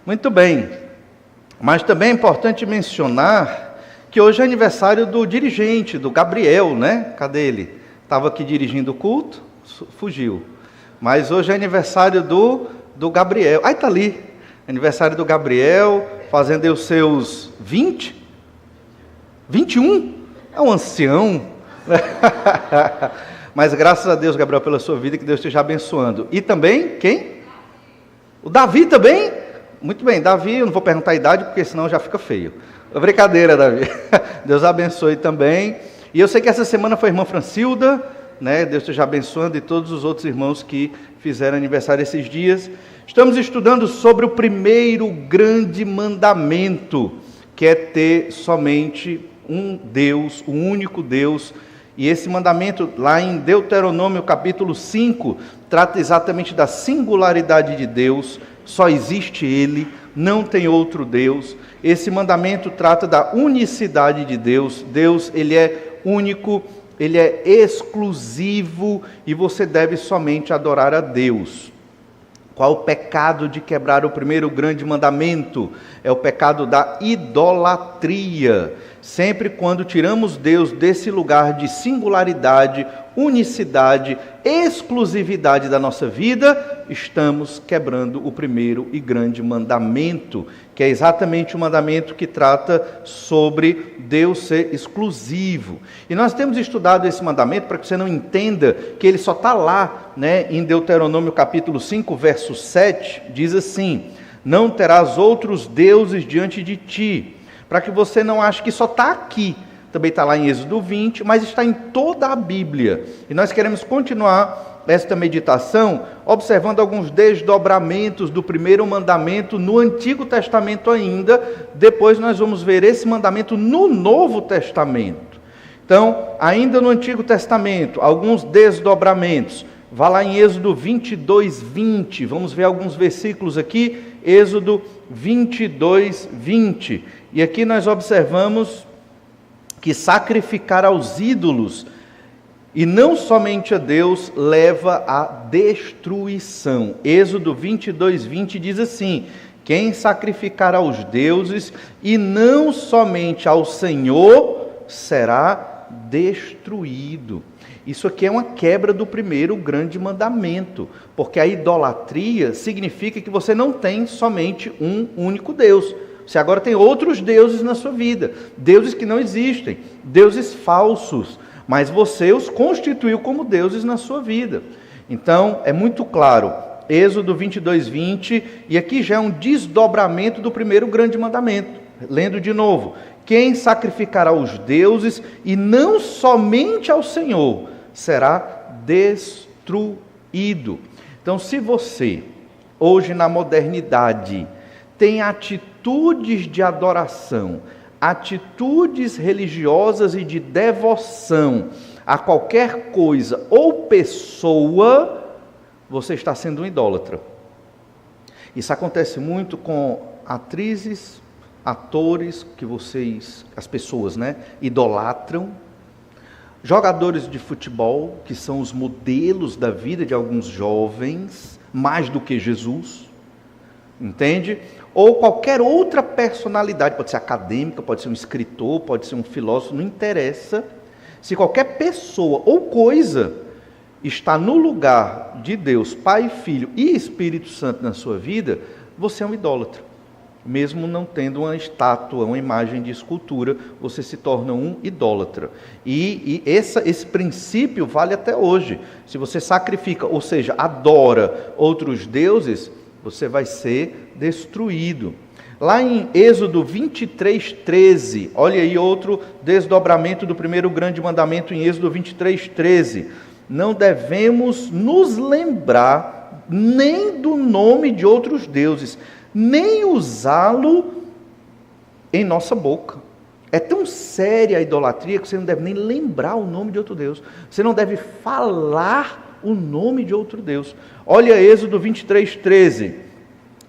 Muito bem, mas também é importante mencionar que hoje é aniversário do dirigente, do Gabriel, né? Cadê ele? Estava aqui dirigindo o culto, fugiu. Mas hoje é aniversário do Gabriel. Aí está ali, aniversário do Gabriel, fazendo aí os seus 21? É um ancião. Mas graças a Deus, Gabriel, pela sua vida, que Deus esteja abençoando. E também, quem? O Davi também? Muito bem, Davi, eu não vou perguntar a idade, porque senão já fica feio. Brincadeira, Davi. Deus abençoe também. E eu sei que essa semana foi a irmã Francilda, né? Deus esteja abençoando, e todos os outros irmãos que fizeram aniversário esses dias. Estamos estudando sobre o primeiro grande mandamento, que é ter somente um Deus, o único Deus. E esse mandamento, lá em Deuteronômio capítulo 5, trata exatamente da singularidade de Deus. Só existe Ele, não tem outro Deus. Esse mandamento trata da unicidade de Deus. Deus, Ele é único, Ele é exclusivo, e você deve somente adorar a Deus. Qual o pecado de quebrar o primeiro grande mandamento? É o pecado da idolatria. Sempre quando tiramos Deus desse lugar de singularidade, unicidade, exclusividade da nossa vida, estamos quebrando o primeiro e grande mandamento, que é exatamente o mandamento que trata sobre Deus ser exclusivo. E nós temos estudado esse mandamento para que você não entenda que ele só está lá, né? Em Deuteronômio capítulo 5, verso 7, diz assim: não terás outros deuses diante de ti, para que você não ache que só está aqui. Também está lá em Êxodo 20, mas está em toda a Bíblia. E nós queremos continuar esta meditação observando alguns desdobramentos do primeiro mandamento no Antigo Testamento ainda. Depois nós vamos ver esse mandamento no Novo Testamento. Então, ainda no Antigo Testamento, alguns desdobramentos. Vá lá em Êxodo 22, 20. Vamos ver alguns versículos aqui. Êxodo 22, 20. E aqui nós observamos que sacrificar aos ídolos, e não somente a Deus, leva à destruição. Êxodo 22, 20 diz assim: quem sacrificar aos deuses, e não somente ao Senhor, será destruído. Isso aqui é uma quebra do primeiro grande mandamento, porque a idolatria significa que você não tem somente um único Deus. Você agora tem outros deuses na sua vida, deuses que não existem, deuses falsos, mas você os constituiu como deuses na sua vida. Então, é muito claro, Êxodo 22, 20, e aqui já é um desdobramento do primeiro grande mandamento. Lendo de novo: quem sacrificará aos deuses, e não somente ao Senhor, será destruído. Então, se você, hoje na modernidade, tem atitudes de adoração, atitudes religiosas e de devoção a qualquer coisa ou pessoa, você está sendo um idólatra. Isso acontece muito com atrizes, atores que as pessoas, né, idolatram, jogadores de futebol, que são os modelos da vida de alguns jovens, mais do que Jesus, entende? Ou qualquer outra personalidade, pode ser acadêmica, pode ser um escritor, pode ser um filósofo, não interessa. Se qualquer pessoa ou coisa está no lugar de Deus, Pai, Filho e Espírito Santo na sua vida, você é um idólatra. Mesmo não tendo uma estátua, uma imagem de escultura, você se torna um idólatra. E esse princípio vale até hoje. Se você sacrifica, ou seja, adora outros deuses, você vai ser destruído. Lá em Êxodo 23, 13, olha aí outro desdobramento do primeiro grande mandamento em Êxodo 23, 13. Não devemos nos lembrar nem do nome de outros deuses, nem usá-lo em nossa boca. É tão séria a idolatria que você não deve nem lembrar o nome de outro Deus. Você não deve falar o nome de outro Deus. Olha Êxodo 23, 13.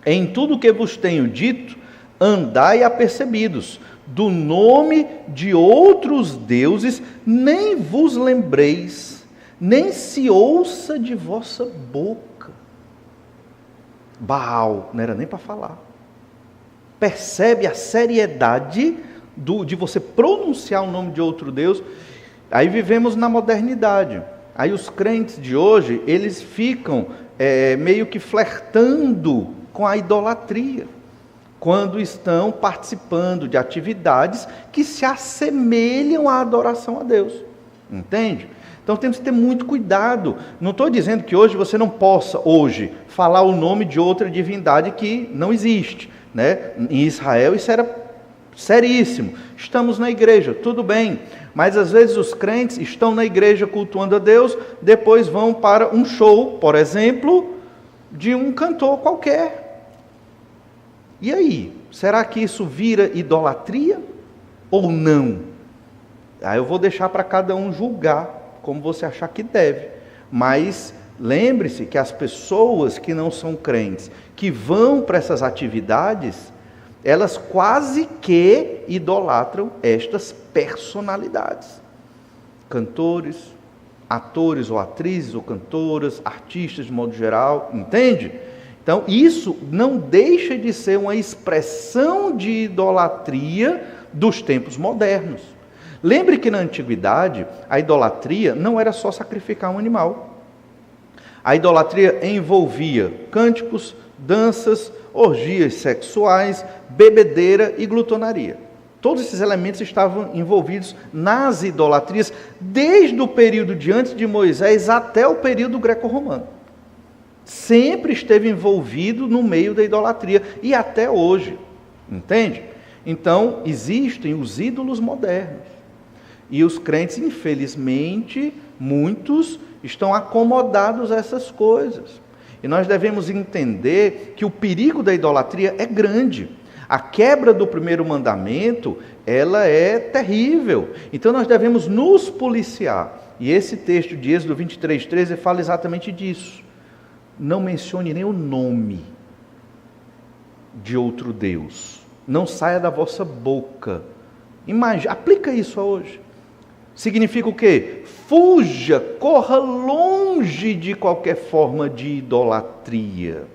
Em tudo que vos tenho dito, andai apercebidos. Do nome de outros deuses, nem vos lembreis, nem se ouça de vossa boca. Baal, não era nem para falar. percebe a seriedade de você pronunciar o nome de outro Deus. Aí vivemos na modernidade. Aí os crentes de hoje, eles ficam meio que flertando com a idolatria, quando estão participando de atividades que se assemelham à adoração a Deus. Entende? Então temos que ter muito cuidado. Não estou dizendo que hoje você não possa, falar o nome de outra divindade que não existe, né? Em Israel isso era seríssimo. Estamos na igreja, tudo bem. Mas às vezes os crentes estão na igreja cultuando a Deus, depois vão para um show, por exemplo, de um cantor qualquer. E aí? Será que isso vira idolatria ou não? Aí eu vou deixar para cada um julgar como você achar que deve. Mas lembre-se que as pessoas que não são crentes, que vão para essas atividades, elas quase que idolatram estas personalidades. Cantores, atores ou atrizes ou cantoras, artistas de modo geral, entende? Então isso não deixa de ser uma expressão de idolatria dos tempos modernos. Lembre que na antiguidade a idolatria não era só sacrificar um animal. A idolatria envolvia cânticos, danças, orgias sexuais, bebedeira e glutonaria. Todos esses elementos estavam envolvidos nas idolatrias, desde o período de antes de Moisés até o período greco-romano. Sempre esteve envolvido no meio da idolatria, e até hoje, entende? Então, existem os ídolos modernos, e os crentes, infelizmente, muitos estão acomodados a essas coisas. E nós devemos entender que o perigo da idolatria é grande. A quebra do primeiro mandamento, ela é terrível. Então nós devemos nos policiar. E esse texto de Êxodo 23:13 fala exatamente disso. Não mencione nem o nome de outro Deus. Não saia da vossa boca. Aplica isso a hoje. Significa o quê? Fuja, corra longe de qualquer forma de idolatria.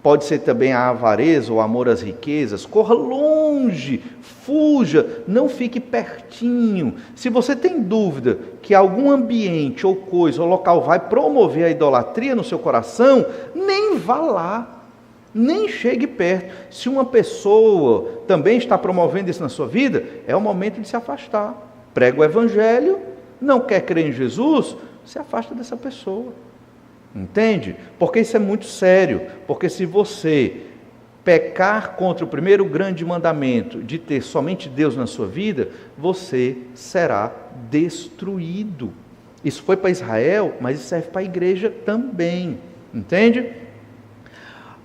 Pode ser também a avareza ou amor às riquezas. Corra longe, fuja, não fique pertinho. Se você tem dúvida que algum ambiente ou coisa ou local vai promover a idolatria no seu coração, nem vá lá, nem chegue perto. Se uma pessoa também está promovendo isso na sua vida, é o momento de se afastar. Prega o evangelho, não quer crer em Jesus, se afasta dessa pessoa. Entende? Porque isso é muito sério. Porque se você pecar contra o primeiro grande mandamento de ter somente Deus na sua vida, você será destruído. Isso foi para Israel, mas isso serve para a igreja também. Entende?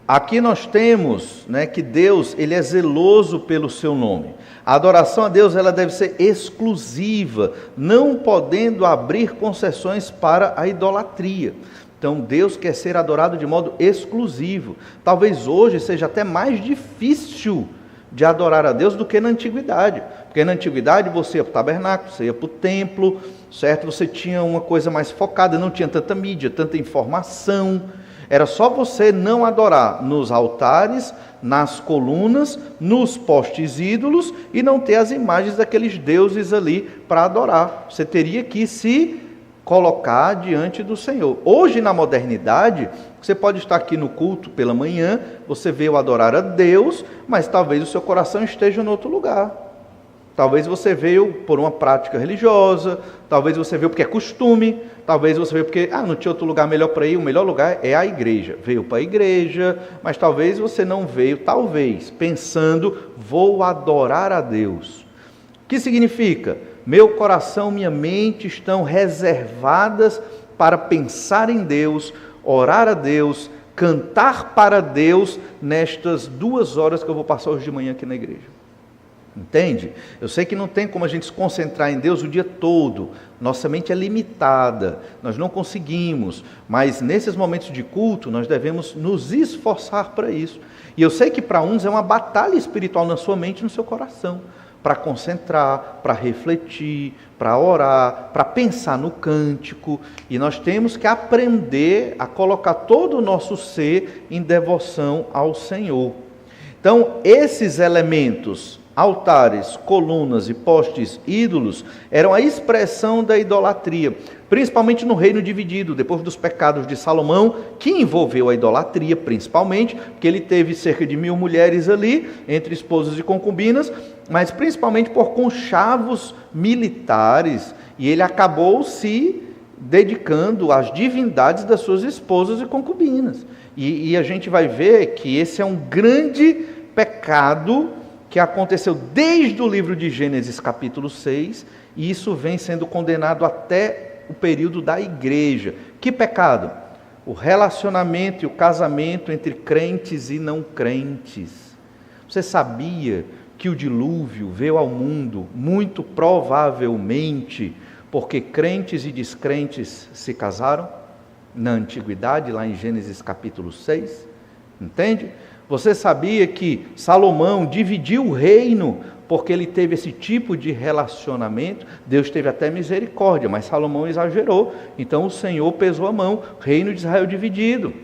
Aqui nós temos, que Deus, Ele é zeloso pelo seu nome. A adoração a Deus, ela deve ser exclusiva, não podendo abrir concessões para a idolatria. Então Deus quer ser adorado de modo exclusivo. Talvez hoje seja até mais difícil de adorar a Deus do que na antiguidade. Porque na antiguidade você ia para o tabernáculo, você ia para o templo, certo? Você tinha uma coisa mais focada, não tinha tanta mídia, tanta informação. Era só você não adorar nos altares, nas colunas, nos postes ídolos e não ter as imagens daqueles deuses ali para adorar. Você teria que se colocar diante do Senhor. Hoje, na modernidade, você pode estar aqui no culto pela manhã, você veio adorar a Deus, mas talvez o seu coração esteja em outro lugar. Talvez você veio por uma prática religiosa, talvez você veio porque é costume, talvez você veio porque não tinha outro lugar melhor para ir, o melhor lugar é a igreja. Veio para a igreja, mas talvez você não veio, pensando, vou adorar a Deus. O que significa? Meu coração, minha mente estão reservadas para pensar em Deus, orar a Deus, cantar para Deus nestas 2 horas que eu vou passar hoje de manhã aqui na igreja. Entende? Eu sei que não tem como a gente se concentrar em Deus o dia todo, nossa mente é limitada, nós não conseguimos, mas nesses momentos de culto nós devemos nos esforçar para isso. E eu sei que para uns é uma batalha espiritual na sua mente e no seu coração, para concentrar, para refletir, para orar, para pensar no cântico, e nós temos que aprender a colocar todo o nosso ser em devoção ao Senhor. Então, esses elementos, altares, colunas e postes ídolos, eram a expressão da idolatria, principalmente no reino dividido, depois dos pecados de Salomão, que envolveu a idolatria principalmente, porque ele teve cerca de 1000 mulheres ali, entre esposas e concubinas, mas principalmente por conchavos militares, e ele acabou se dedicando às divindades das suas esposas e concubinas. E a gente vai ver que esse é um grande pecado que aconteceu desde o livro de Gênesis capítulo 6, e isso vem sendo condenado até o período da igreja. Que pecado? O relacionamento e o casamento entre crentes e não crentes. Você sabia que o dilúvio veio ao mundo muito provavelmente porque crentes e descrentes se casaram? Na antiguidade, lá em Gênesis capítulo 6, entende? Você sabia que Salomão dividiu o reino porque ele teve esse tipo de relacionamento? Deus teve até misericórdia, mas Salomão exagerou, então o Senhor pesou a mão, reino de Israel dividido,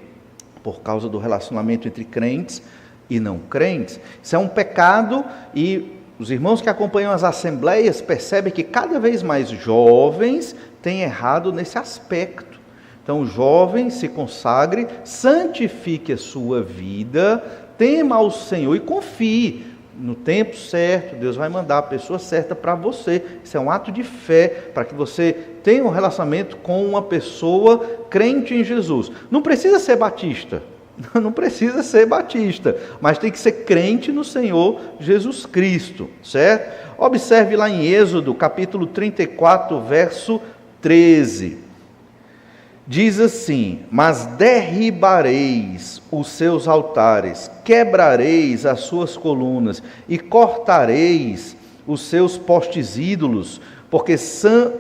por causa do relacionamento entre crentes e não crentes. Isso é um pecado, e os irmãos que acompanham as assembleias percebem que cada vez mais jovens têm errado nesse aspecto. Então, jovem, se consagre, santifique a sua vida, tema ao Senhor e confie. No tempo certo, Deus vai mandar a pessoa certa para você. Isso é um ato de fé, para que você tenha um relacionamento com uma pessoa crente em Jesus. Não precisa ser batista, não precisa ser batista, mas tem que ser crente no Senhor Jesus Cristo, certo? Observe lá em Êxodo, capítulo 34, verso 13. Diz assim: mas derribareis os seus altares, quebrareis as suas colunas e cortareis os seus postes ídolos,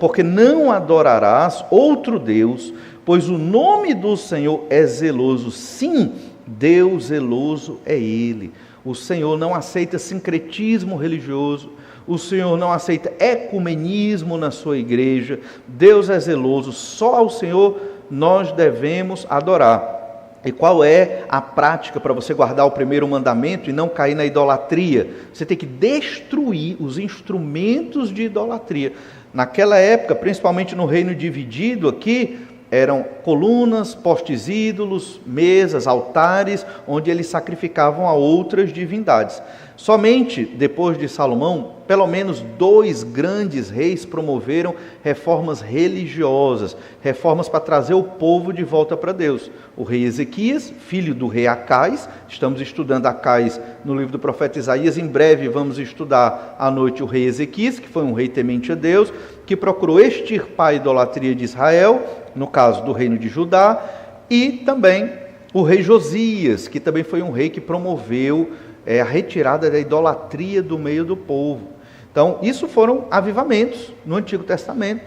porque não adorarás outro Deus, pois o nome do Senhor é zeloso. Sim, Deus zeloso é Ele. O Senhor não aceita sincretismo religioso, o Senhor não aceita ecumenismo na sua igreja. Deus é zeloso, só ao Senhor nós devemos adorar. E qual é a prática para você guardar o primeiro mandamento e não cair na idolatria? Você tem que destruir os instrumentos de idolatria. Naquela época, principalmente no reino dividido aqui, eram colunas, postes ídolos, mesas, altares, onde eles sacrificavam a outras divindades. Somente depois de Salomão, pelo menos 2 grandes reis promoveram reformas religiosas, reformas para trazer o povo de volta para Deus. O rei Ezequias, filho do rei Acais, estamos estudando Acais no livro do profeta Isaías, em breve vamos estudar à noite o rei Ezequias, que foi um rei temente a Deus, que procurou extirpar a idolatria de Israel, no caso do reino de Judá, e também o rei Josias, que também foi um rei que promoveu a retirada da idolatria do meio do povo. Então, isso foram avivamentos no Antigo Testamento.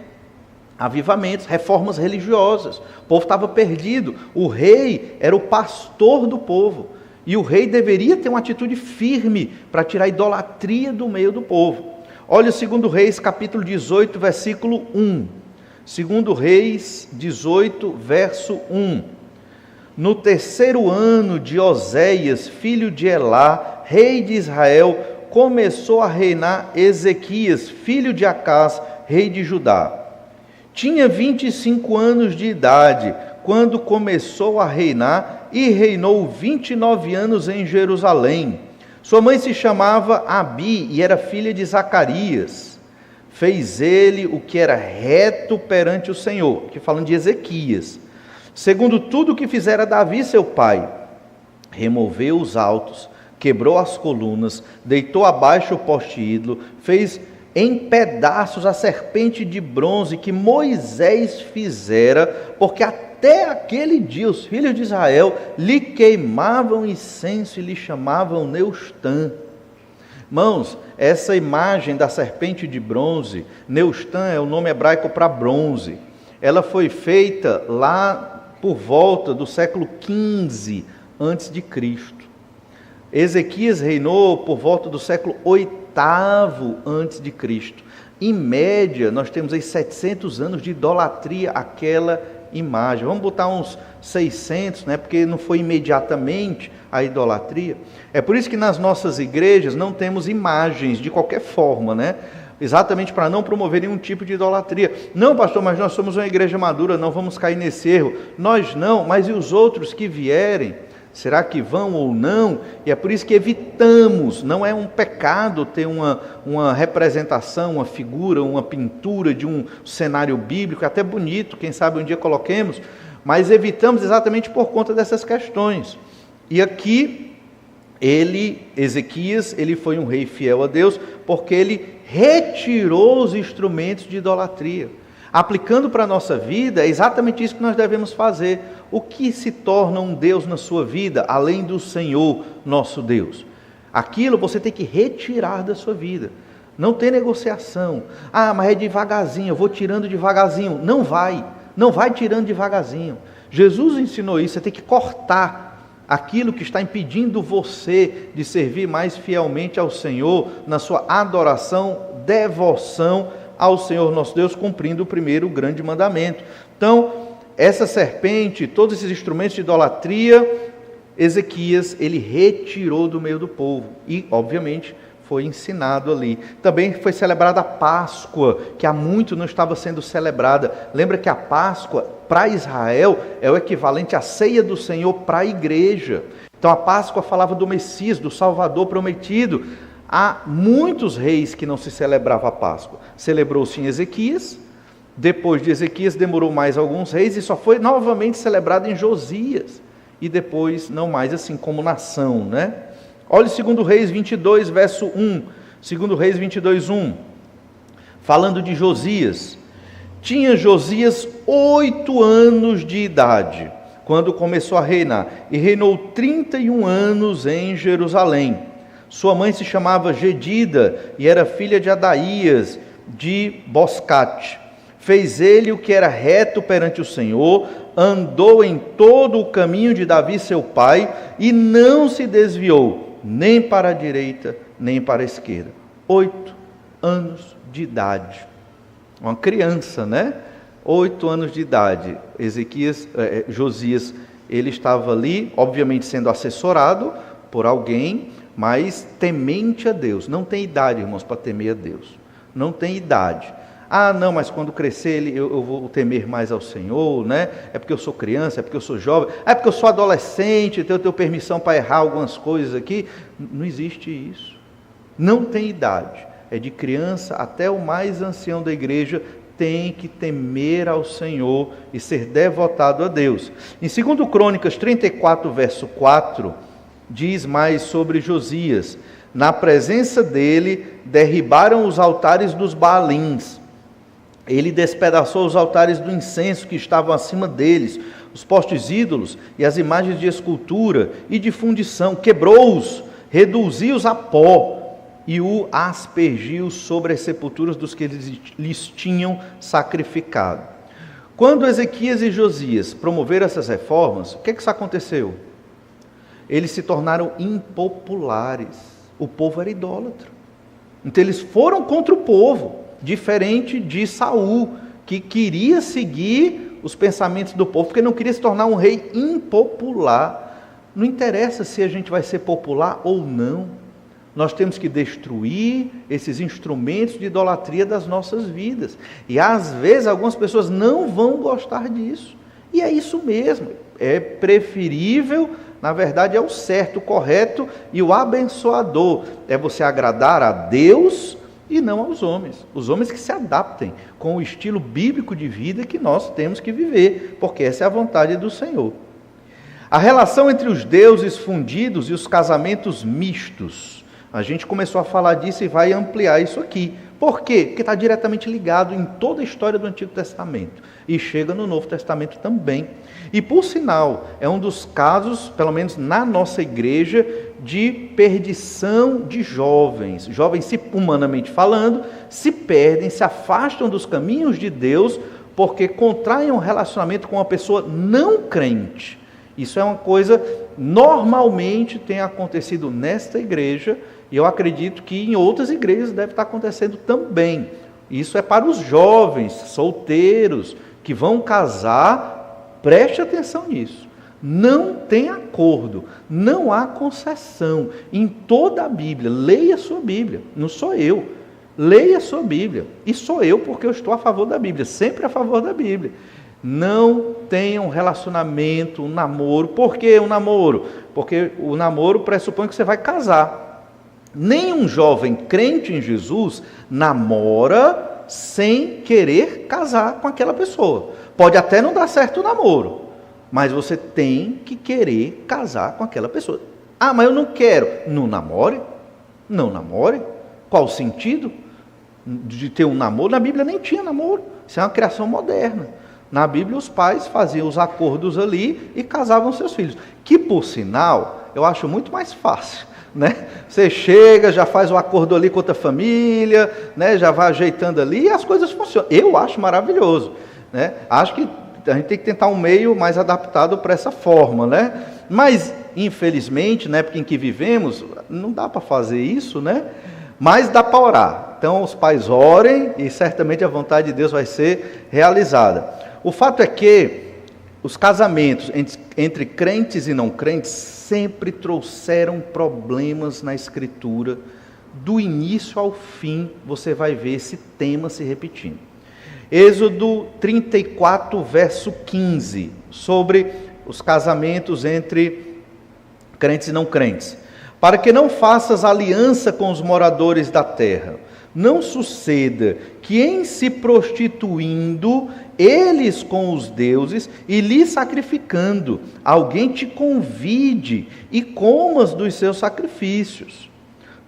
Avivamentos, reformas religiosas. O povo estava perdido. O rei era o pastor do povo. E o rei deveria ter uma atitude firme para tirar a idolatria do meio do povo. Olha o 2 Reis, capítulo 18, versículo 1. 2 Reis 18, verso 1. No 3º ano de Oséias, filho de Elá, rei de Israel, começou a reinar Ezequias, filho de Acás, rei de Judá. Tinha 25 anos de idade quando começou a reinar e reinou 29 anos em Jerusalém. Sua mãe se chamava Abi e era filha de Zacarias. Fez ele o que era reto perante o Senhor, aqui falando de Ezequias, segundo tudo o que fizera Davi seu pai. Removeu os altos, quebrou as colunas, deitou abaixo o poste ídolo, fez em pedaços a serpente de bronze que Moisés fizera, porque até aquele dia os filhos de Israel lhe queimavam incenso e lhe chamavam Neustã. Irmãos, essa imagem da serpente de bronze, Neustã é o nome hebraico para bronze, ela foi feita lá por volta do século XV a.C. Ezequias reinou por volta do século VIII a.C. Em média, nós temos aí 700 anos de idolatria àquela imagem. Vamos botar uns 600, né? Porque não foi imediatamente a idolatria. É por isso que nas nossas igrejas não temos imagens de qualquer forma, né? Exatamente para não promover nenhum tipo de idolatria. Não, pastor, mas nós somos uma igreja madura, não vamos cair nesse erro. Nós não, mas e os outros que vierem? Será que vão ou não? E é por isso que evitamos, não é um pecado ter uma representação, uma figura, uma pintura de um cenário bíblico, até bonito, quem sabe um dia coloquemos, mas evitamos exatamente por conta dessas questões. E aqui, Ezequias, ele foi um rei fiel a Deus, porque ele retirou os instrumentos de idolatria. Aplicando para a nossa vida, é exatamente isso que nós devemos fazer. O que se torna um Deus na sua vida, além do Senhor, nosso Deus? Aquilo você tem que retirar da sua vida. Não tem negociação. Ah, mas é devagarzinho, eu vou tirando devagarzinho. Não vai tirando devagarzinho. Jesus ensinou isso, você tem que cortar aquilo que está impedindo você de servir mais fielmente ao Senhor, na sua adoração, devoção ao Senhor nosso Deus, cumprindo o primeiro grande mandamento. Então, essa serpente, todos esses instrumentos de idolatria, Ezequias, ele retirou do meio do povo e, obviamente, foi ensinado ali. Também foi celebrada a Páscoa, que há muito não estava sendo celebrada. Lembra que a Páscoa, para Israel, é o equivalente à ceia do Senhor para a igreja. Então, a Páscoa falava do Messias, do Salvador prometido. Há muitos reis que não se celebrava a Páscoa. Celebrou-se em Ezequias, depois de Ezequias demorou mais alguns reis e só foi novamente celebrado em Josias. E depois não mais assim como nação, né? Olha o 2 Reis 22, verso 1. 2 Reis 22, 1. Falando de Josias. Tinha Josias 8 anos de idade, quando começou a reinar. E reinou 31 anos em Jerusalém. Sua mãe se chamava Gedida e era filha de Adaías, de Boscate. Fez ele o que era reto perante o Senhor, andou em todo o caminho de Davi seu pai, e não se desviou, nem para a direita, nem para a esquerda. 8 anos de idade. Uma criança, né? 8 anos de idade. Josias, ele estava ali, obviamente sendo assessorado por alguém, mas temente a Deus. Não tem idade, irmãos, para temer a Deus. Não tem idade. Ah, não, mas quando crescer eu vou temer mais ao Senhor, né? É porque eu sou criança, é porque eu sou jovem, é porque eu sou adolescente, então eu tenho permissão para errar algumas coisas aqui. Não existe isso. Não tem idade. É de criança até o mais ancião da igreja tem que temer ao Senhor e ser devotado a Deus. Em 2 Crônicas 34, verso 4, diz mais sobre Josias. Na presença dele, derribaram os altares dos Baalins. Ele despedaçou os altares do incenso que estavam acima deles, os postes ídolos e as imagens de escultura e de fundição. Quebrou-os, reduziu-os a pó e o aspergiu sobre as sepulturas dos que lhes tinham sacrificado. Quando Ezequias e Josias promoveram essas reformas, o que isso aconteceu? Eles se tornaram impopulares. O povo era idólatra. Então eles foram contra o povo, diferente de Saul, que queria seguir os pensamentos do povo, porque não queria se tornar um rei impopular. Não interessa se a gente vai ser popular ou não. Nós temos que destruir esses instrumentos de idolatria das nossas vidas. E às vezes algumas pessoas não vão gostar disso. E é isso mesmo. É preferível, na verdade é o certo, o correto e o abençoador. É você agradar a Deus e não aos homens. Os homens que se adaptem com o estilo bíblico de vida que nós temos que viver, porque essa é a vontade do Senhor. A relação entre os deuses fundidos e os casamentos mistos. A gente começou a falar disso e vai ampliar isso aqui. Por quê? Porque está diretamente ligado em toda a história do Antigo Testamento. E chega no Novo Testamento também. E por sinal, é um dos casos, pelo menos na nossa igreja, de perdição de jovens. Jovens, humanamente falando, se perdem, se afastam dos caminhos de Deus, porque contraem um relacionamento com uma pessoa não crente. Isso é uma coisa, normalmente tem acontecido nesta igreja, e eu acredito que em outras igrejas deve estar acontecendo também. Isso é para os jovens, solteiros, que vão casar Preste atenção nisso. Não tem acordo, não há concessão em toda a Bíblia. Leia a sua Bíblia, não sou eu. Leia a sua Bíblia. E sou eu porque eu estou a favor da Bíblia, sempre a favor da Bíblia. Não tenha um relacionamento, um namoro. Por que um namoro? Porque o namoro pressupõe que você vai casar. Nenhum jovem crente em Jesus namora sem querer casar com aquela pessoa. Pode até não dar certo o namoro, mas você tem que querer casar com aquela pessoa. Ah, mas eu não quero. Não namore. Não namore. Qual o sentido de ter um namoro? Na Bíblia nem tinha namoro. Isso é uma criação moderna. Na Bíblia os pais faziam os acordos ali e casavam seus filhos. Que, por sinal, eu acho muito mais fácil, né? Você chega, já faz o acordo ali com outra família, né? Já vai ajeitando ali e as coisas funcionam. Eu acho maravilhoso, né? Acho que a gente tem que tentar um meio mais adaptado para essa forma, né? Mas, infelizmente, na época em que vivemos, não dá para fazer isso, né? Mas dá para orar. Então, os pais orem e certamente a vontade de Deus vai ser realizada. O fato é que os casamentos entre crentes e não crentes sempre trouxeram problemas na Escritura. Do início ao fim, você vai ver esse tema se repetindo. Êxodo 34, verso 15, sobre os casamentos entre crentes e não crentes. Para que não faças aliança com os moradores da terra, não suceda que em se prostituindo eles com os deuses e lhes sacrificando, alguém te convide e comas dos seus sacrifícios.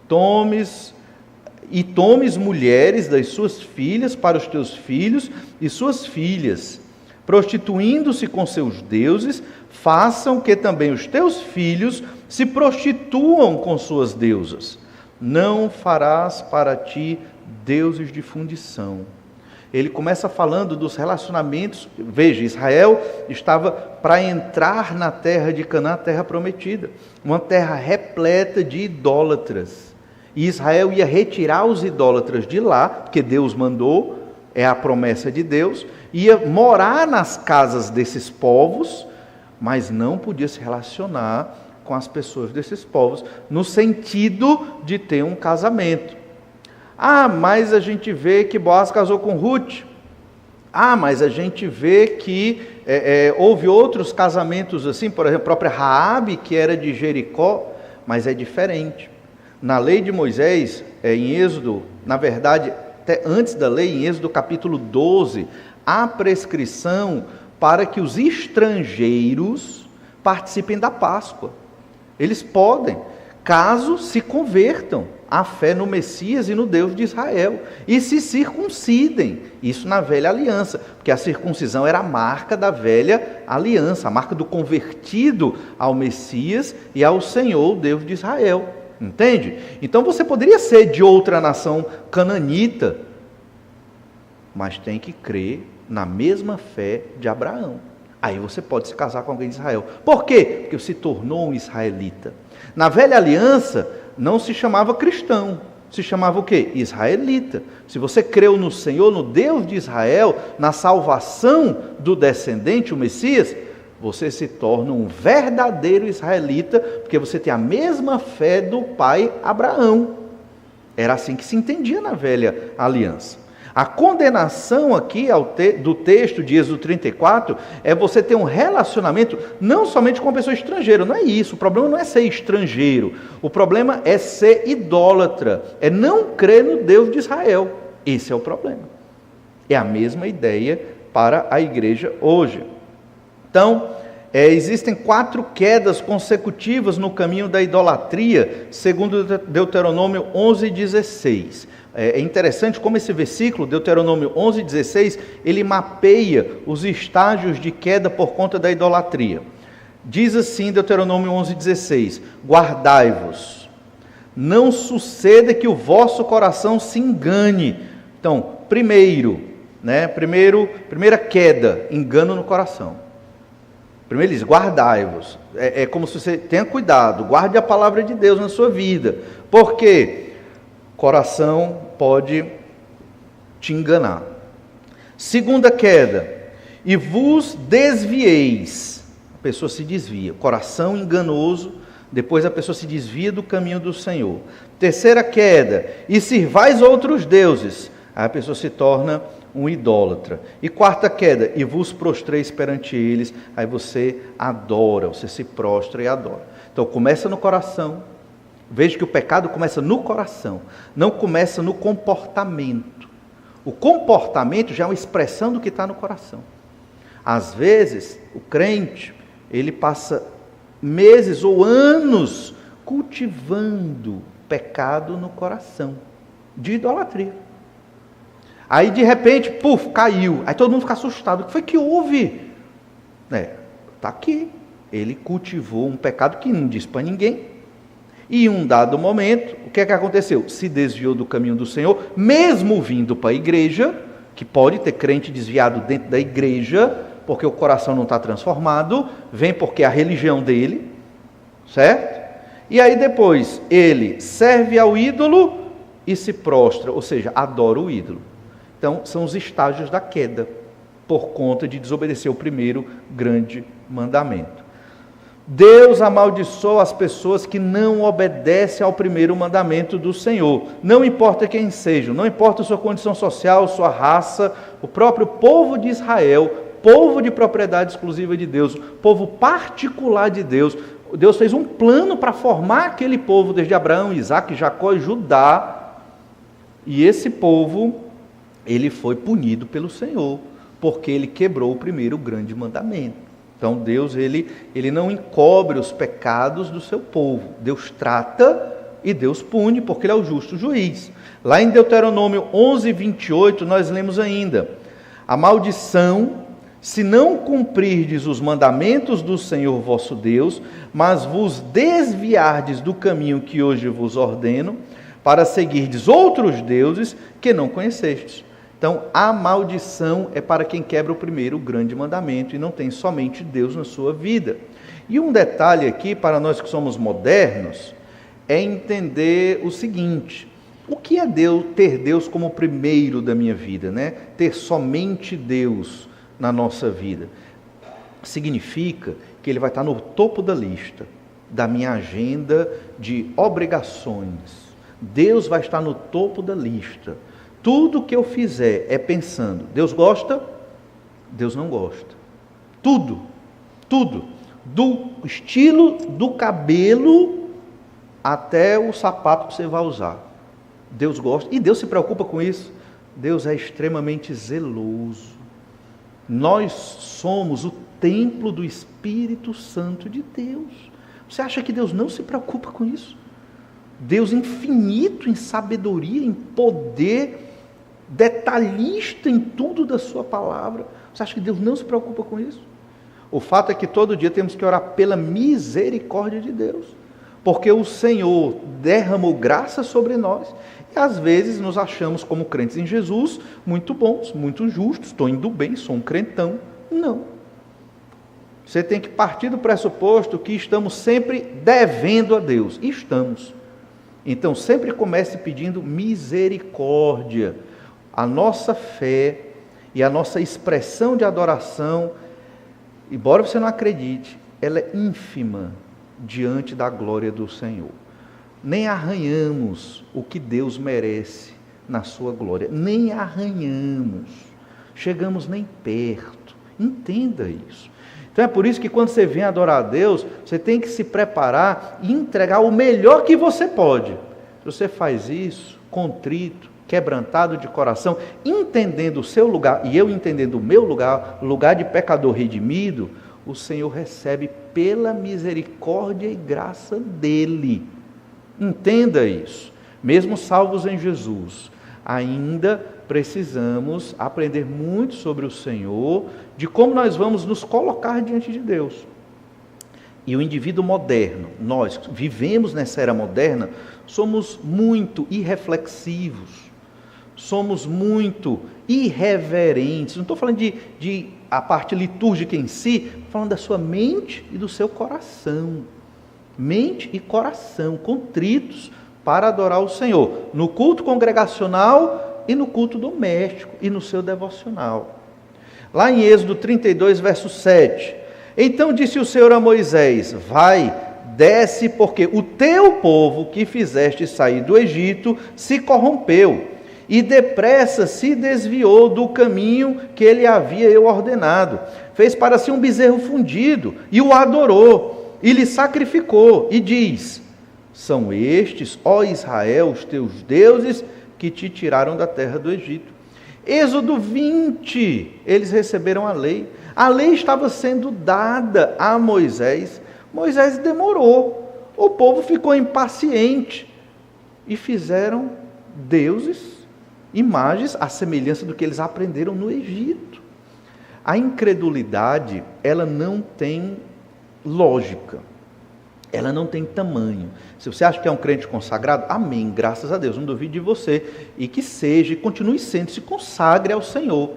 Tomes mulheres das suas filhas para os teus filhos e suas filhas, prostituindo-se com seus deuses, façam que também os teus filhos se prostituam com suas deusas. Não farás para ti deuses de fundição. Ele começa falando dos relacionamentos. Veja, Israel estava para entrar na terra de Canaã, a terra prometida, uma terra repleta de idólatras. E Israel ia retirar os idólatras de lá, que Deus mandou, é a promessa de Deus, ia morar nas casas desses povos, mas não podia se relacionar com as pessoas desses povos, no sentido de ter um casamento. Ah, mas a gente vê que Boaz casou com Ruth. Ah, mas a gente vê que houve outros casamentos assim, por exemplo, a própria Raabe, que era de Jericó, mas é diferente. Na lei de Moisés, em Êxodo, na verdade, até antes da lei, em Êxodo capítulo 12, há prescrição para que os estrangeiros participem da Páscoa. Eles podem, caso se convertam à fé no Messias e no Deus de Israel, e se circuncidem, isso na velha aliança, porque a circuncisão era a marca da velha aliança, a marca do convertido ao Messias e ao Senhor, Deus de Israel, entende? Então você poderia ser de outra nação cananita, mas tem que crer na mesma fé de Abraão. Aí você pode se casar com alguém de Israel. Por quê? Porque se tornou um israelita. Na velha aliança, não se chamava cristão. Se chamava o quê? Israelita. Se você creu no Senhor, no Deus de Israel, na salvação do descendente, o Messias, você se torna um verdadeiro israelita, porque você tem a mesma fé do pai Abraão. Era assim que se entendia na velha aliança. A condenação aqui do texto de Êxodo 34 é você ter um relacionamento não somente com uma pessoa estrangeira, não é isso, o problema não é ser estrangeiro, o problema é ser idólatra, é não crer no Deus de Israel, esse é o problema. É a mesma ideia para a igreja hoje. Então, existem 4 quedas consecutivas no caminho da idolatria, segundo Deuteronômio 11:16. É interessante como esse versículo, Deuteronômio 11:16, ele mapeia os estágios de queda por conta da idolatria. Diz assim Deuteronômio 11:16, guardai-vos, não suceda que o vosso coração se engane. Então, primeira queda, engano no coração. Primeiro ele diz, guardai-vos. É como se você tenha cuidado, guarde a palavra de Deus na sua vida. Por quê? Coração pode te enganar. Segunda queda, e vos desvieis. A pessoa se desvia, coração enganoso, depois a pessoa se desvia do caminho do Senhor. Terceira queda, e sirvais outros deuses. Aí a pessoa se torna um idólatra. E quarta queda, e vos prostreis perante eles. Aí você adora, você se prostra e adora. Então começa no coração. Veja que o pecado começa no coração, não começa no comportamento. O comportamento já é uma expressão do que está no coração. Às vezes, o crente, ele passa meses ou anos cultivando pecado no coração, de idolatria. Aí de repente, puf, caiu. Aí todo mundo fica assustado. O que foi que houve? Está aqui. Ele cultivou um pecado que não diz para ninguém. E em um dado momento, o que é que aconteceu? Se desviou do caminho do Senhor, mesmo vindo para a igreja, que pode ter crente desviado dentro da igreja, porque o coração não está transformado, vem porque é a religião dele, certo? E aí depois, ele serve ao ídolo e se prostra, ou seja, adora o ídolo. Então, são os estágios da queda, por conta de desobedecer o primeiro grande mandamento. Deus amaldiçoa as pessoas que não obedecem ao primeiro mandamento do Senhor. Não importa quem sejam, não importa a sua condição social, sua raça, o próprio povo de Israel, povo de propriedade exclusiva de Deus, povo particular de Deus. Deus fez um plano para formar aquele povo desde Abraão, Isaac, Jacó e Judá. E esse povo, ele foi punido pelo Senhor, porque ele quebrou o primeiro grande mandamento. Então Deus, ele não encobre os pecados do seu povo. Deus trata e Deus pune, porque ele é o justo juiz. Lá em Deuteronômio 11, 28, nós lemos ainda: a maldição, se não cumprirdes os mandamentos do Senhor vosso Deus, mas vos desviardes do caminho que hoje vos ordeno, para seguirdes outros deuses que não conhecestes. Então, a maldição é para quem quebra o primeiro grande mandamento e não tem somente Deus na sua vida. E um detalhe aqui, para nós que somos modernos, é entender o seguinte: o que é Deus, ter Deus como primeiro da minha vida, né? Ter somente Deus na nossa vida. Significa que Ele vai estar no topo da lista, da minha agenda de obrigações. Deus vai estar no topo da lista. Tudo que eu fizer é pensando, Deus gosta, Deus não gosta. Tudo. Do estilo do cabelo até o sapato que você vai usar. Deus gosta, e Deus se preocupa com isso. Deus é extremamente zeloso. Nós somos o templo do Espírito Santo de Deus. Você acha que Deus não se preocupa com isso? Deus infinito em sabedoria, em poder, detalhista em tudo da sua palavra. Você acha que Deus não se preocupa com isso? O fato é que todo dia temos que orar pela misericórdia de Deus, porque o Senhor derramou graça sobre nós, e às vezes nos achamos como crentes em Jesus, muito bons, muito justos, estou indo bem, sou um crentão. Não. Você tem que partir do pressuposto que estamos sempre devendo a Deus. E estamos. Então sempre comece pedindo misericórdia. A nossa fé e a nossa expressão de adoração, embora você não acredite, ela é ínfima diante da glória do Senhor. Nem arranhamos o que Deus merece na sua glória. Nem arranhamos. Chegamos nem perto. Entenda isso. Então é por isso que quando você vem adorar a Deus, você tem que se preparar e entregar o melhor que você pode. Se você faz isso, contrito, quebrantado de coração, entendendo o seu lugar, e eu entendendo o meu lugar, lugar de pecador redimido, o Senhor recebe pela misericórdia e graça dEle. Entenda isso. Mesmo salvos em Jesus, ainda precisamos aprender muito sobre o Senhor, de como nós vamos nos colocar diante de Deus. E o indivíduo moderno, nós vivemos nessa era moderna, somos muito irreflexivos, somos muito irreverentes. Não estou falando de a parte litúrgica em si, estou falando da sua mente e do seu coração. Mente e coração contritos para adorar o Senhor, no culto congregacional e no culto doméstico e no seu devocional. Lá em Êxodo 32, verso 7. Então disse o Senhor a Moisés: vai, desce, porque o teu povo que fizeste sair do Egito se corrompeu, e depressa se desviou do caminho que ele havia eu ordenado. Fez para si um bezerro fundido, e o adorou, e lhe sacrificou, e diz: são estes, ó Israel, os teus deuses, que te tiraram da terra do Egito. Êxodo 20, eles receberam a lei. A lei estava sendo dada a Moisés. Moisés demorou. O povo ficou impaciente. E fizeram deuses, imagens, à semelhança do que eles aprenderam no Egito. A incredulidade, ela não tem lógica. Ela não tem tamanho. Se você acha que é um crente consagrado, amém, graças a Deus, não duvido de você. E que seja, e continue sendo, se consagre ao Senhor.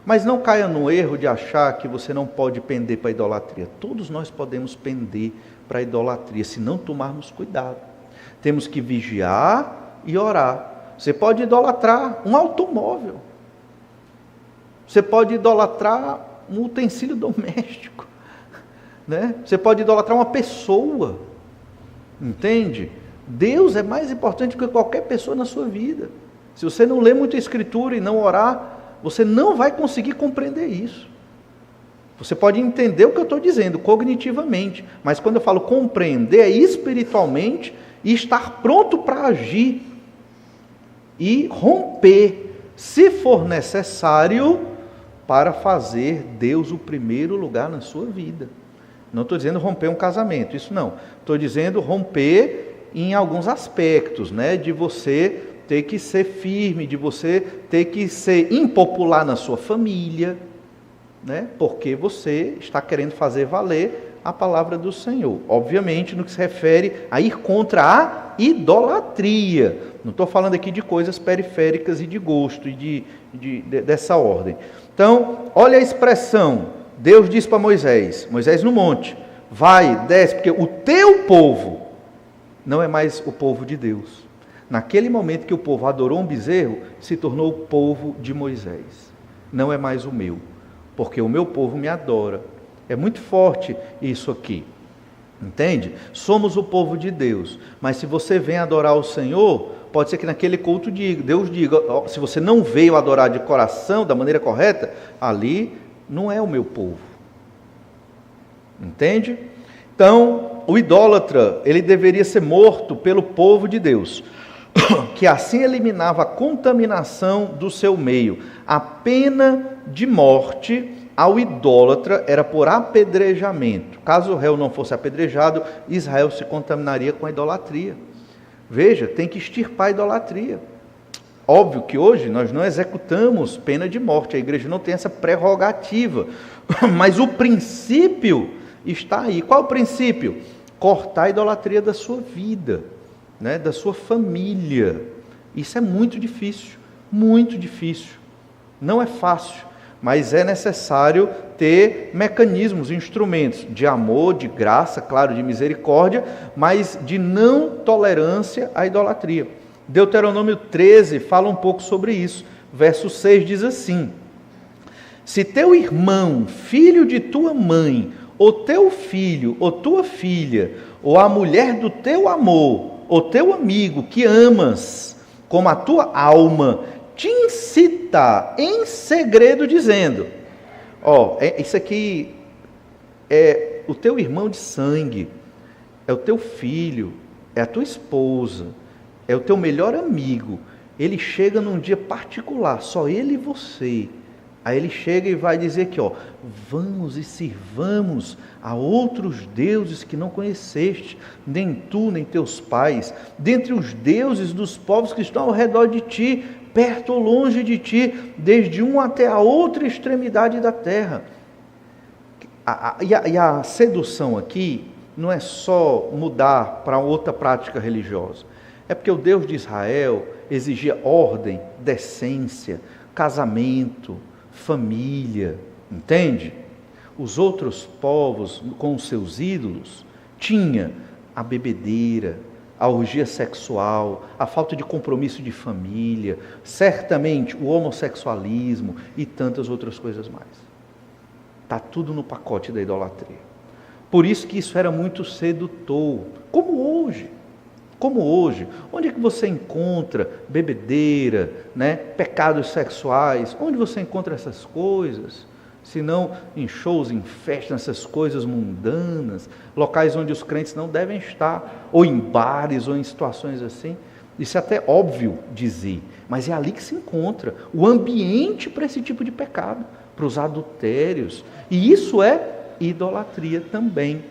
Mas não caia no erro de achar que você não pode pender para a idolatria. Todos nós podemos pender para a idolatria, se não tomarmos cuidado. Temos que vigiar e orar. Você pode idolatrar um automóvel. Você pode idolatrar um utensílio doméstico. Né? Você pode idolatrar uma pessoa. Entende? Deus é mais importante que qualquer pessoa na sua vida. Se você não ler muita escritura e não orar, você não vai conseguir compreender isso. Você pode entender o que eu estou dizendo cognitivamente, mas quando eu falo compreender, é espiritualmente e estar pronto para agir e romper, se for necessário, para fazer Deus o primeiro lugar na sua vida. Não estou dizendo romper um casamento, isso não. Estou dizendo romper em alguns aspectos, né? De você ter que ser firme, de você ter que ser impopular na sua família, né? Porque você está querendo fazer valer a palavra do Senhor. Obviamente, no que se refere a ir contra a idolatria. Não estou falando aqui de coisas periféricas e de gosto e dessa ordem. Então, olha a expressão. Deus diz para Moisés no monte: vai, desce, porque o teu povo não é mais o povo de Deus. Naquele momento que o povo adorou um bezerro, se tornou o povo de Moisés. Não é mais o meu, porque o meu povo me adora. É muito forte isso aqui, entende? Somos o povo de Deus, mas se você vem adorar o Senhor, pode ser que naquele culto Deus diga: se você não veio adorar de coração, da maneira correta, ali não é o meu povo. Entende? Então, o idólatra, ele deveria ser morto pelo povo de Deus, que assim eliminava a contaminação do seu meio. A pena de morte ao idólatra era por apedrejamento. Caso o réu não fosse apedrejado, Israel se contaminaria com a idolatria. Veja, tem que extirpar a idolatria. Óbvio que hoje nós não executamos pena de morte, a igreja não tem essa prerrogativa, mas o princípio está aí. Qual o princípio? Cortar a idolatria da sua vida, né? Da sua família. Isso é muito difícil, não é fácil, mas é necessário ter mecanismos, instrumentos de amor, de graça, claro, de misericórdia, mas de não tolerância à idolatria. Deuteronômio 13 fala um pouco sobre isso. Verso 6 diz assim: se teu irmão, filho de tua mãe, ou teu filho, ou tua filha, ou a mulher do teu amor, ou teu amigo que amas, como a tua alma, te incitar em segredo dizendo, isso aqui é o teu irmão de sangue, é o teu filho, é a tua esposa, é o teu melhor amigo, ele chega num dia particular, só ele e você, aí ele chega e vai dizer aqui, vamos e sirvamos a outros deuses que não conheceste, nem tu, nem teus pais, dentre os deuses dos povos que estão ao redor de ti, perto ou longe de ti, desde um até a outra extremidade da terra. E a sedução aqui não é só mudar para outra prática religiosa, é porque o Deus de Israel exigia ordem, decência, casamento, família, entende? Os outros povos, com os seus ídolos, tinha a bebedeira, a orgia sexual, a falta de compromisso de família, certamente o homossexualismo e tantas outras coisas mais. Está tudo no pacote da idolatria. Por isso que isso era muito sedutor. Como hoje. Onde é que você encontra bebedeira, né? Pecados sexuais? Onde você encontra essas coisas? Se não em shows, em festas, nessas coisas mundanas, locais onde os crentes não devem estar, ou em bares, ou em situações assim. Isso é até óbvio dizer, mas é ali que se encontra o ambiente para esse tipo de pecado, para os adultérios. E isso é idolatria também.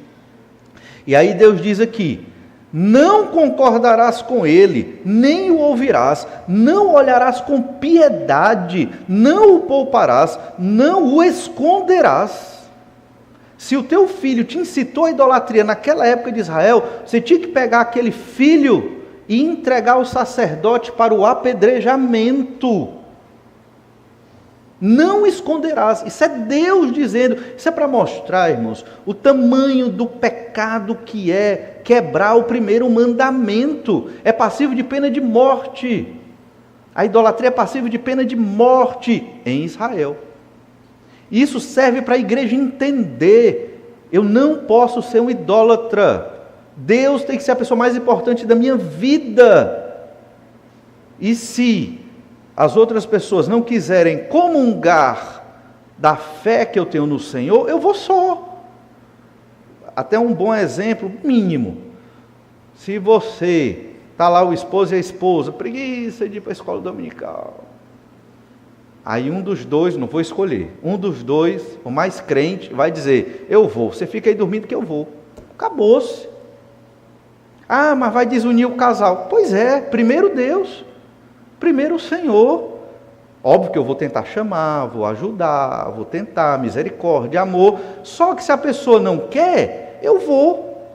E aí Deus diz aqui: não concordarás com ele, nem o ouvirás, não olharás com piedade, não o pouparás, não o esconderás. Se o teu filho te incitou à idolatria naquela época de Israel, você tinha que pegar aquele filho e entregar o sacerdote para o apedrejamento. Não esconderás. Isso é Deus dizendo. Isso é para mostrar, irmãos, o tamanho do pecado que é quebrar o primeiro mandamento. É passível de pena de morte. A idolatria é passível de pena de morte em Israel. Isso serve para a igreja entender: eu não posso ser um idólatra. Deus tem que ser a pessoa mais importante da minha vida. E se as outras pessoas não quiserem comungar da fé que eu tenho no Senhor, eu vou só. Até um bom exemplo mínimo: se você está lá, o esposo e a esposa, preguiça de ir para a escola dominical, aí um dos dois, não vou escolher, um dos dois, o mais crente, vai dizer: eu vou, você fica aí dormindo que eu vou. Acabou-se. Ah, mas vai desunir o casal. Pois é, primeiro Deus, primeiro o Senhor. Óbvio que eu vou tentar chamar, vou ajudar, vou tentar, misericórdia, amor. Só que se a pessoa não quer, eu vou.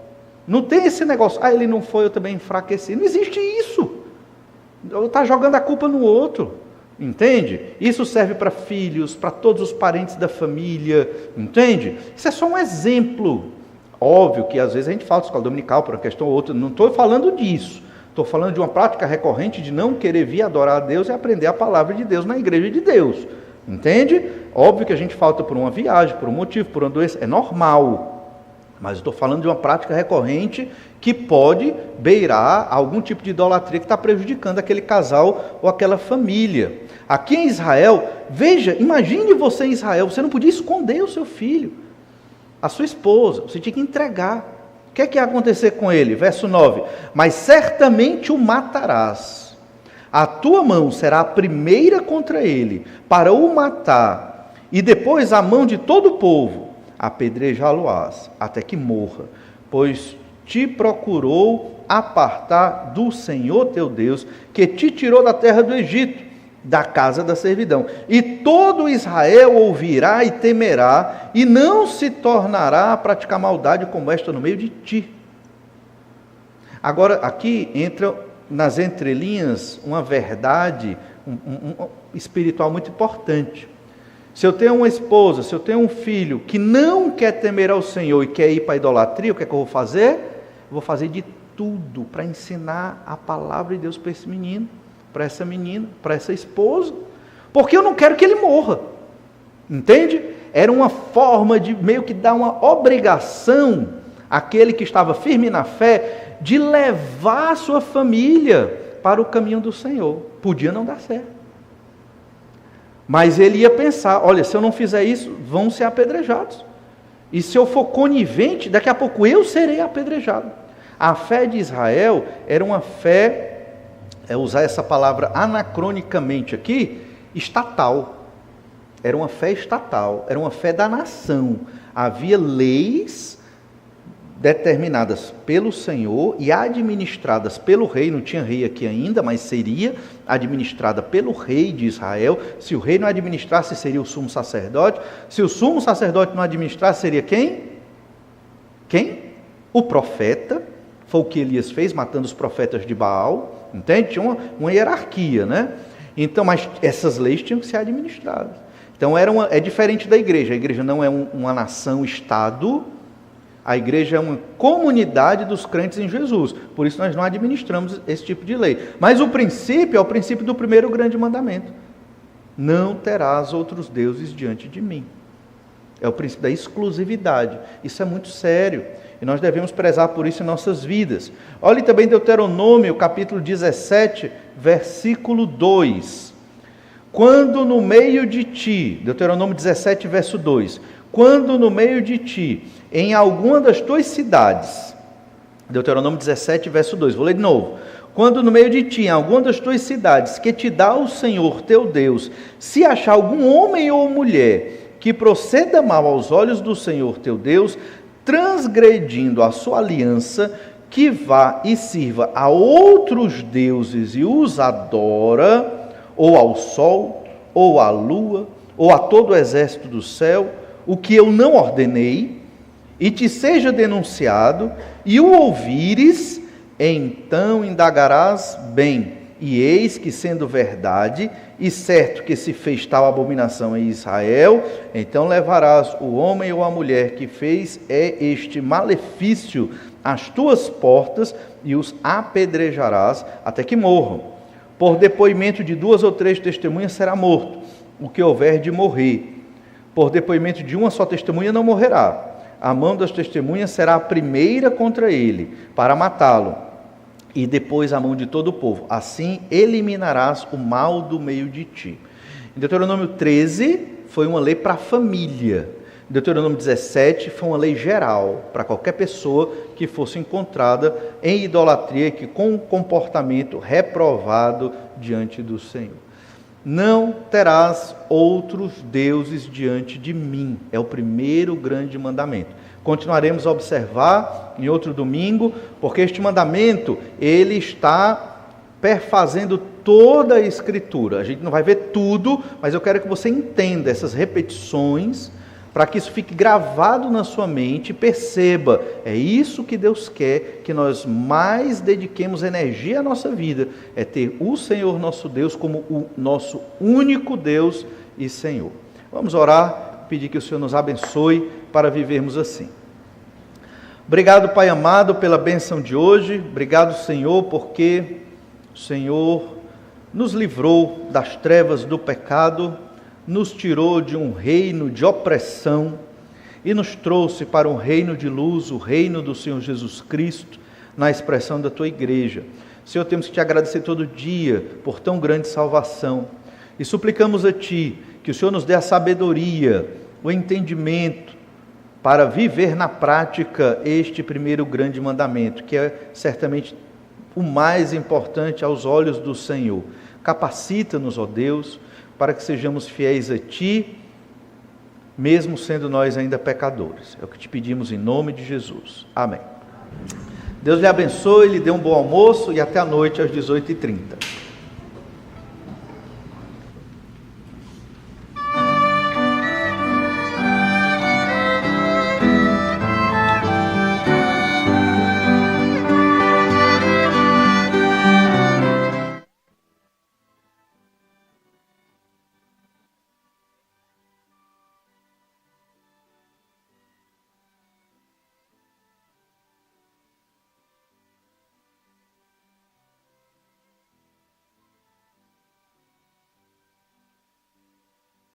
Não tem esse negócio: ah, ele não foi, eu também enfraqueci. Não existe isso. Está jogando a culpa no outro. Entende? Isso serve para filhos, para todos os parentes da família. Entende? Isso é só um exemplo. Óbvio que às vezes a gente fala de escola dominical por uma questão ou outra. Não estou falando disso. Estou falando de uma prática recorrente de não querer vir adorar a Deus e aprender a palavra de Deus na igreja de Deus. Entende? Óbvio que a gente falta por uma viagem, por um motivo, por uma doença. É normal. Mas estou falando de uma prática recorrente que pode beirar algum tipo de idolatria que está prejudicando aquele casal ou aquela família. Aqui em Israel, veja, imagine você em Israel, você não podia esconder o seu filho, a sua esposa, você tinha que entregar. O que é que ia acontecer com ele? Verso 9: mas certamente o matarás, a tua mão será a primeira contra ele, para o matar, e depois a mão de todo o povo, apedrejá-lo-ás, até que morra, pois te procurou apartar do Senhor teu Deus, que te tirou da terra do Egito, da casa da servidão. E todo Israel ouvirá e temerá, e não se tornará a praticar maldade como esta no meio de ti. Agora, aqui entra nas entrelinhas uma verdade espiritual muito importante. Se eu tenho uma esposa, se eu tenho um filho que não quer temer ao Senhor e quer ir para a idolatria, o que é que eu vou fazer? Eu vou fazer de tudo para ensinar a palavra de Deus para esse menino, para essa menina, para essa esposa, porque eu não quero que ele morra. Entende? Era uma forma de meio que dar uma obrigação àquele que estava firme na fé de levar a sua família para o caminho do Senhor. Podia não dar certo, mas ele ia pensar: olha, se eu não fizer isso, vão ser apedrejados. E se eu for conivente, daqui a pouco eu serei apedrejado. A fé de Israel era uma fé, usar essa palavra anacronicamente aqui, estatal. Era uma fé estatal, era uma fé da nação. Havia leis determinadas pelo Senhor e administradas pelo rei. Não tinha rei aqui ainda, mas seria administrada pelo rei de Israel. Se o rei não administrasse, seria o sumo sacerdote. Se o sumo sacerdote não administrasse, seria quem? Quem? O profeta. Foi o que Elias fez, matando os profetas de Baal. Entende? Tinha uma hierarquia, né? Então, mas essas leis tinham que ser administradas. Então, é diferente da igreja. A igreja não é uma nação-estado. A igreja é uma comunidade dos crentes em Jesus. Por isso nós não administramos esse tipo de lei. Mas o princípio é o princípio do primeiro grande mandamento: não terás outros deuses diante de mim. É o princípio da exclusividade. Isso é muito sério. E nós devemos prezar por isso em nossas vidas. Olhe também Deuteronômio, capítulo 17, versículo 2. Quando no meio de ti, Deuteronômio 17, verso 2. Quando no meio de ti, em alguma das tuas cidades, Deuteronômio 17, verso 2, vou ler de novo. Quando no meio de ti, em alguma das tuas cidades, que te dá o Senhor teu Deus, se achar algum homem ou mulher que proceda mal aos olhos do Senhor teu Deus, transgredindo a sua aliança, que vá e sirva a outros deuses e os adora, ou ao sol, ou à lua, ou a todo o exército do céu, o que eu não ordenei, e te seja denunciado, e o ouvires, então indagarás bem, e eis que sendo verdade, e certo que se fez tal abominação em Israel, então levarás o homem ou a mulher que fez este malefício às tuas portas, e os apedrejarás até que morram. Por depoimento de 2 ou 3 testemunhas será morto, o que houver de morrer. Por depoimento de uma só testemunha não morrerá. A mão das testemunhas será a primeira contra ele, para matá-lo, e depois a mão de todo o povo. Assim eliminarás o mal do meio de ti. Em Deuteronômio 13, foi uma lei para a família. Em Deuteronômio 17, foi uma lei geral, para qualquer pessoa que fosse encontrada em idolatria, que com um comportamento reprovado diante do Senhor. Não terás outros deuses diante de mim. É o primeiro grande mandamento. Continuaremos a observar em outro domingo, porque este mandamento, ele está perfazendo toda a Escritura. A gente não vai ver tudo, mas eu quero que você entenda essas repetições, para que isso fique gravado na sua mente e perceba, é isso que Deus quer, que nós mais dediquemos energia à nossa vida, é ter o Senhor nosso Deus como o nosso único Deus e Senhor. Vamos orar, pedir que o Senhor nos abençoe para vivermos assim. Obrigado, Pai amado, pela bênção de hoje. Obrigado, Senhor, porque o Senhor nos livrou das trevas do pecado, nos tirou de um reino de opressão e nos trouxe para um reino de luz, o reino do Senhor Jesus Cristo, na expressão da Tua igreja. Senhor, temos que Te agradecer todo dia por tão grande salvação e suplicamos a Ti que o Senhor nos dê a sabedoria, o entendimento para viver na prática este primeiro grande mandamento, que é certamente o mais importante aos olhos do Senhor. Capacita-nos, ó Deus, para que sejamos fiéis a Ti, mesmo sendo nós ainda pecadores. É o que Te pedimos em nome de Jesus. Amém. Deus lhe abençoe, lhe dê um bom almoço e até a noite às 18h30.